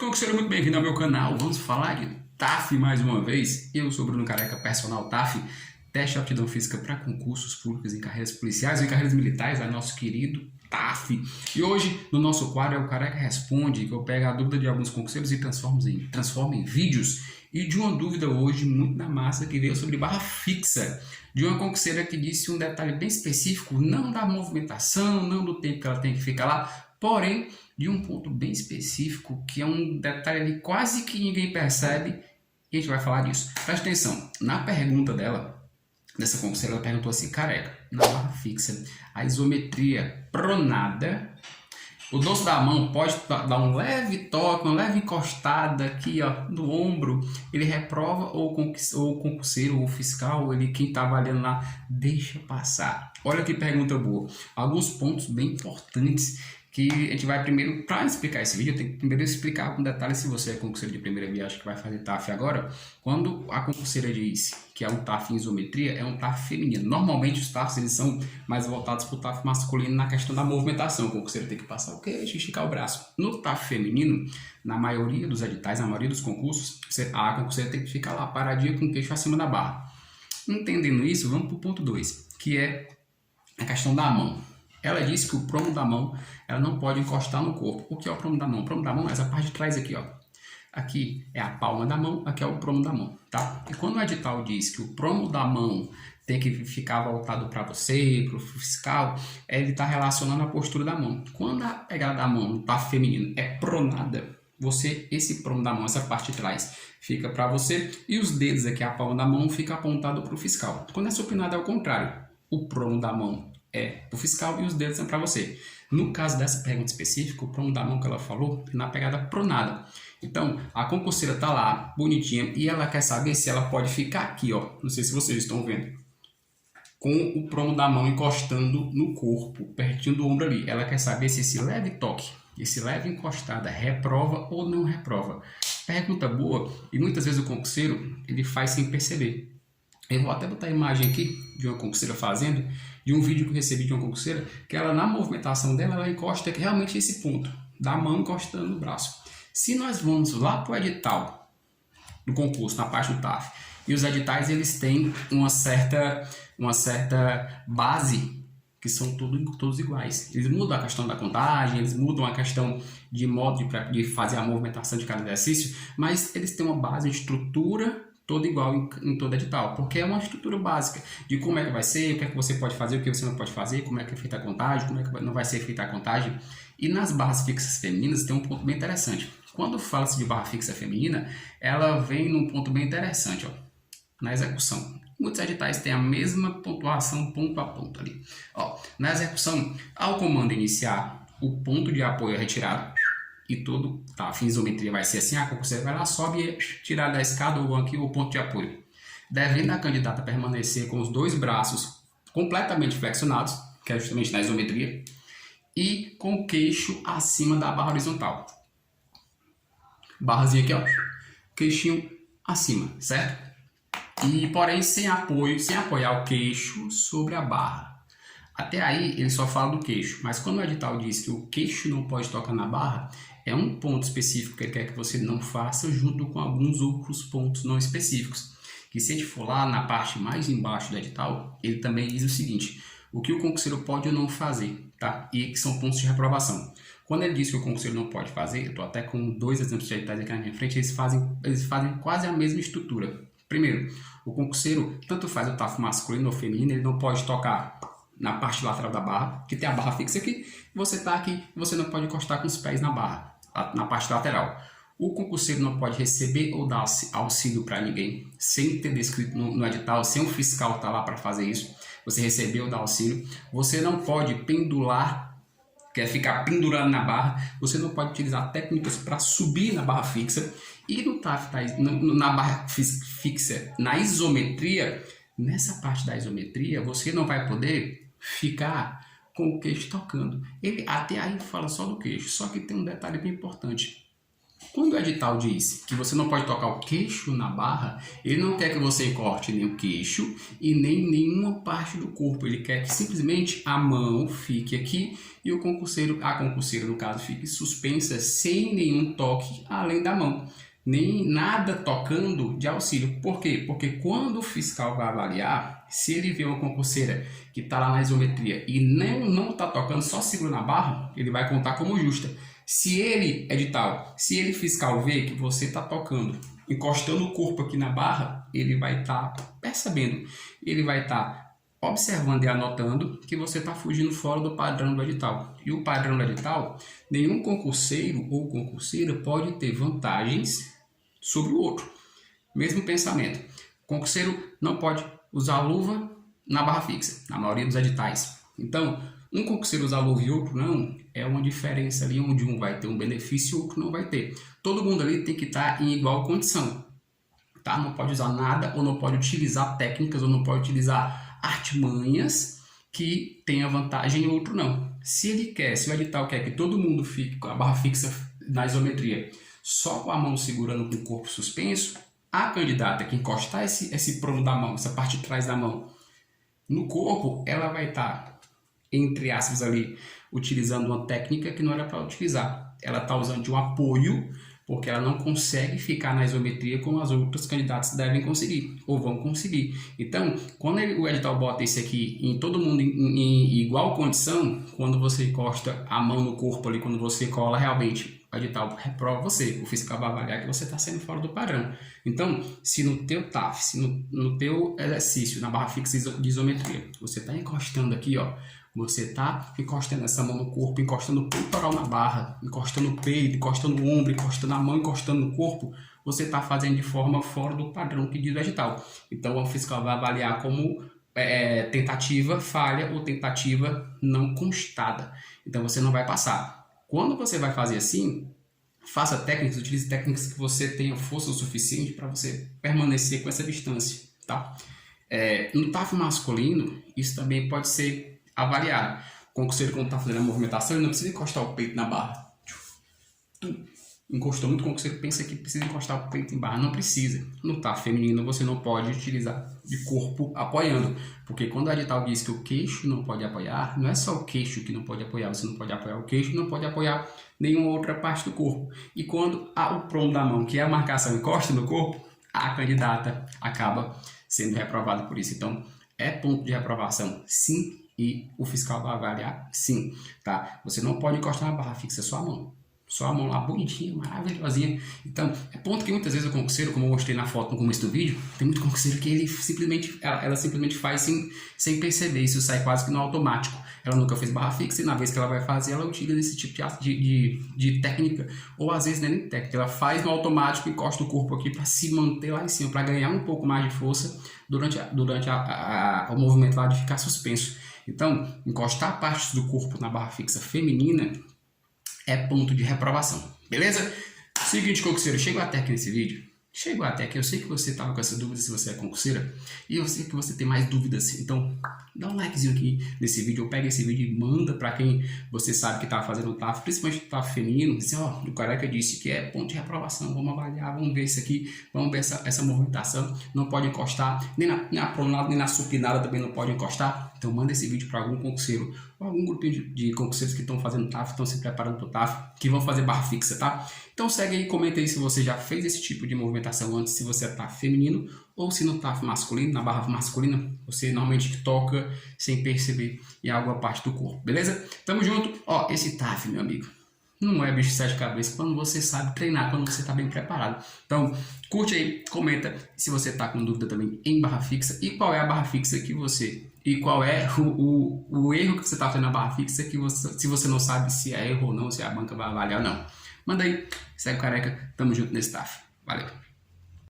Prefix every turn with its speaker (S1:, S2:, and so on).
S1: concurseiro, muito bem-vindo ao meu canal. Vamos falar de TAF mais uma vez. Eu sou Bruno Careca, personal TAF, teste de aptidão física para concursos públicos em carreiras policiais e carreiras militares, é nosso querido TAF. E hoje, no nosso quadro, é o Careca Responde, que eu pego a dúvida de alguns concurseiros e transformo em vídeos. E de uma dúvida hoje, muito na massa, que veio sobre barra fixa, de uma concurseira que disse um detalhe bem específico, não da movimentação, não do tempo que ela tem que ficar lá, porém, de um ponto bem específico, que é um detalhe ali quase que ninguém percebe, e a gente vai falar disso. Presta atenção, na pergunta dessa concurseira, ela perguntou assim: Careca, na barra fixa, a isometria pronada, o dorso da mão pode dar um leve toque, uma leve encostada aqui, ó, no ombro, ele reprova, ou o concurseiro, ou o fiscal, ele, quem está avaliando lá, deixa passar. Olha que pergunta boa. Alguns pontos bem importantes que a gente vai primeiro, para explicar esse vídeo, eu tenho que primeiro explicar com detalhes se você é concurseiro de primeira viagem que vai fazer TAF agora. Quando a concurseira diz que é um TAF em isometria, é um TAF feminino. Normalmente os TAFs eles são mais voltados para o TAF masculino na questão da movimentação. O concurseiro tem que passar o queixo e esticar o braço. No TAF feminino, na maioria dos editais, na maioria dos concursos, a concurseira tem que ficar lá paradinha com o queixo acima da barra. Entendendo isso, vamos para o ponto 2, que é a questão da mão. Ela disse que o promo da mão ela não pode encostar no corpo. O que é o promo da mão? O promo da mão é essa parte de trás aqui, ó. Aqui é a palma da mão, aqui é o promo da mão, tá? E quando o edital diz que o promo da mão tem que ficar voltado para você, para o fiscal, ele está relacionando a postura da mão. Quando a pegada da mão tá feminino é pronada, esse promo da mão, essa parte de trás, fica para você e os dedos aqui, a palma da mão, fica apontado para o fiscal. Quando é supinado é o contrário. O promo da mão é o fiscal e os dedos são para você. No caso dessa pergunta específica, o promo da mão que ela falou é na pegada pronada. Então, a concurseira tá lá, bonitinha, e ela quer saber se ela pode ficar aqui, ó. Não sei se vocês estão vendo. Com o promo da mão encostando no corpo, pertinho do ombro ali. Ela quer saber se esse leve toque, esse leve encostada, reprova ou não reprova. Pergunta boa, e muitas vezes o concurseiro, ele faz sem perceber. Eu vou até botar a imagem aqui de uma concurseira fazendo, de um vídeo que eu recebi de uma concurseira, que ela na movimentação dela, ela encosta realmente esse ponto, da mão encostando no braço. Se nós vamos lá para o edital do concurso, na parte do TAF, e os editais eles têm uma certa base, que são todos iguais. Eles mudam a questão da contagem, eles mudam a questão de modo de fazer a movimentação de cada exercício, mas eles têm uma base, de estrutura todo igual em todo edital, porque é uma estrutura básica de como é que vai ser, o que é que você pode fazer, o que você não pode fazer, como é que é feita a contagem, como é que não vai ser feita a contagem. E nas barras fixas femininas tem um ponto bem interessante. Quando fala-se de barra fixa feminina, ela vem num ponto bem interessante, ó, na execução. Muitos editais têm a mesma pontuação ponto a ponto ali. Ó, na execução, ao comando iniciar, o ponto de apoio é retirado, e todo, tá, a isometria vai ser assim, a concurseira vai lá, sobe e tirar da escada ou aqui o ponto de apoio. Devendo a candidata permanecer com os dois braços completamente flexionados, que é justamente na isometria, e com o queixo acima da barra horizontal. Barrazinha aqui, ó, queixinho acima, certo? E porém sem apoio, sem apoiar o queixo sobre a barra. Até aí ele só fala do queixo, mas quando o edital diz que o queixo não pode tocar na barra, é um ponto específico que ele quer que você não faça junto com alguns outros pontos não específicos. Que se a gente for lá na parte mais embaixo do edital, ele também diz o seguinte: o que o concurseiro pode ou não fazer, tá? E que são pontos de reprovação. Quando ele diz que o concurseiro não pode fazer, eu estou até com dois exemplos de editais aqui na minha frente, eles fazem quase a mesma estrutura. Primeiro, o concurseiro, tanto faz o TAF masculino ou feminino, ele não pode tocar na parte lateral da barra, que tem a barra fixa aqui, você está aqui, você não pode encostar com os pés na barra, na parte lateral. O concurseiro não pode receber ou dar auxílio para ninguém, sem ter descrito no edital, sem o fiscal estar lá para fazer isso, você receber ou dar auxílio. Você não pode pendular, quer ficar pendurando na barra, você não pode utilizar técnicas para subir na barra fixa. E no TAF, na barra fixa, na isometria, nessa parte da isometria, você não vai poder ficar com o queixo tocando. Ele até aí fala só do queixo, só que tem um detalhe bem importante. Quando o edital diz que você não pode tocar o queixo na barra, ele não quer que você corte nem o queixo e nem nenhuma parte do corpo. Ele quer que simplesmente a mão fique aqui e o concurseiro, a concurseira no caso, fique suspensa sem nenhum toque além da mão. Nem nada tocando de auxílio. Por quê? Porque quando o fiscal vai avaliar, se ele vê uma concurseira que está lá na isometria e não está tocando, só segura na barra, ele vai contar como justa. Se ele, edital, se ele fiscal vê que você está tocando, encostando o corpo aqui na barra, ele vai estar percebendo, ele vai estar observando e anotando que você está fugindo fora do padrão do edital. E o padrão do edital, nenhum concurseiro ou concurseira pode ter vantagens sobre o outro. Mesmo pensamento. O concurseiro não pode usar luva na barra fixa, na maioria dos editais. Então, um concurseiro usar luva e outro não, é uma diferença ali onde um vai ter um benefício e o outro não vai ter. Todo mundo ali tem que estar em igual condição. Tá? Não pode usar nada, ou não pode utilizar técnicas, ou não pode utilizar artimanhas que tenha vantagem e outro não. Se ele quer, se o edital quer que todo mundo fique com a barra fixa na isometria, só com a mão segurando com o corpo suspenso, a candidata que encostar esse prono da mão, essa parte de trás da mão, no corpo, ela vai estar, entre aspas ali, utilizando uma técnica que não era para utilizar. Ela está usando de um apoio, porque ela não consegue ficar na isometria como as outras candidatas devem conseguir, ou vão conseguir. Então, quando o edital bota isso aqui em todo mundo em igual condição, quando você encosta a mão no corpo ali, quando você cola realmente, o edital reprova você, o fiscal vai avaliar que você está sendo fora do padrão. Então, se no teu TAF, se no teu exercício, na barra fixa de isometria, você está encostando aqui, ó, você está encostando essa mão no corpo, encostando o peitoral na barra, encostando o peito, encostando o ombro, encostando a mão, encostando no corpo, você está fazendo de forma fora do padrão que diz o edital. Então, o fiscal vai avaliar como tentativa falha ou tentativa não constada. Então, você não vai passar. Quando você vai fazer assim, faça técnicas, utilize técnicas que você tenha força o suficiente para você permanecer com essa distância. Tá? No TAF masculino, isso também pode ser avaliado. O concurseiro, quando está fazendo a movimentação, ele não precisa encostar o peito na barra. Encostou muito, o concurseiro pensa que precisa encostar o peito em barra. Não precisa. No TAF feminino, você não pode utilizar de corpo apoiando. Porque quando o edital diz que o queixo não pode apoiar, não é só o queixo que não pode apoiar. Você não pode apoiar o queixo, não pode apoiar nenhuma outra parte do corpo. E quando o prono da mão, que é a marcação, encosta no corpo, a candidata acaba sendo reprovada por isso. Então, é ponto de reprovação, sim. E o fiscal vai avaliar, sim, tá? Você não pode encostar na barra fixa, só a mão. Só a mão lá, bonitinha, maravilhosinha. Então, é ponto que muitas vezes o concurseiro, como eu mostrei na foto no começo do vídeo, tem muito concurseiro que ele simplesmente, ela simplesmente faz sem perceber, isso sai quase que no automático. Ela nunca fez barra fixa e na vez que ela vai fazer, ela utiliza esse tipo de técnica, ou às vezes não é nem técnica, ela faz no automático e encosta o corpo aqui para se manter lá em cima, para ganhar um pouco mais de força durante o movimento lá de ficar suspenso. Então, encostar partes do corpo na barra fixa feminina é ponto de reprovação, beleza? Seguinte, concurseiro, chegou até aqui nesse vídeo? Chegou até aqui, eu sei que você estava com essa dúvida se você é concurseira, e eu sei que você tem mais dúvidas, então dá um likezinho aqui nesse vídeo, ou pega esse vídeo e manda para quem você sabe que está fazendo o TAF, principalmente o TAF feminino, diz, ó, o careca disse que é ponto de reprovação, vamos avaliar, vamos ver isso aqui, vamos ver essa movimentação, não pode encostar, nem na pronada, nem na supinada também não pode encostar, então manda esse vídeo para algum concurseiro, ou algum grupinho de concurseiros que estão fazendo TAF, estão se preparando para o TAF, que vão fazer barra fixa, tá? Então segue aí, comenta aí se você já fez esse tipo de movimentação antes, se você é TAF feminino, ou se no TAF masculino, na barra masculina, você normalmente toca sem perceber em alguma parte do corpo, beleza? Tamo junto. Ó, esse TAF, meu amigo, não é bicho de sete cabeças quando você sabe treinar, quando você está bem preparado. Então, curte aí, comenta se você está com dúvida também em barra fixa e qual é a barra fixa que você... E qual é o erro que você está fazendo na barra fixa, que se você não sabe se é erro ou não, se a banca vai avaliar ou não. Manda aí, segue o careca, tamo junto nesse TAF. Valeu!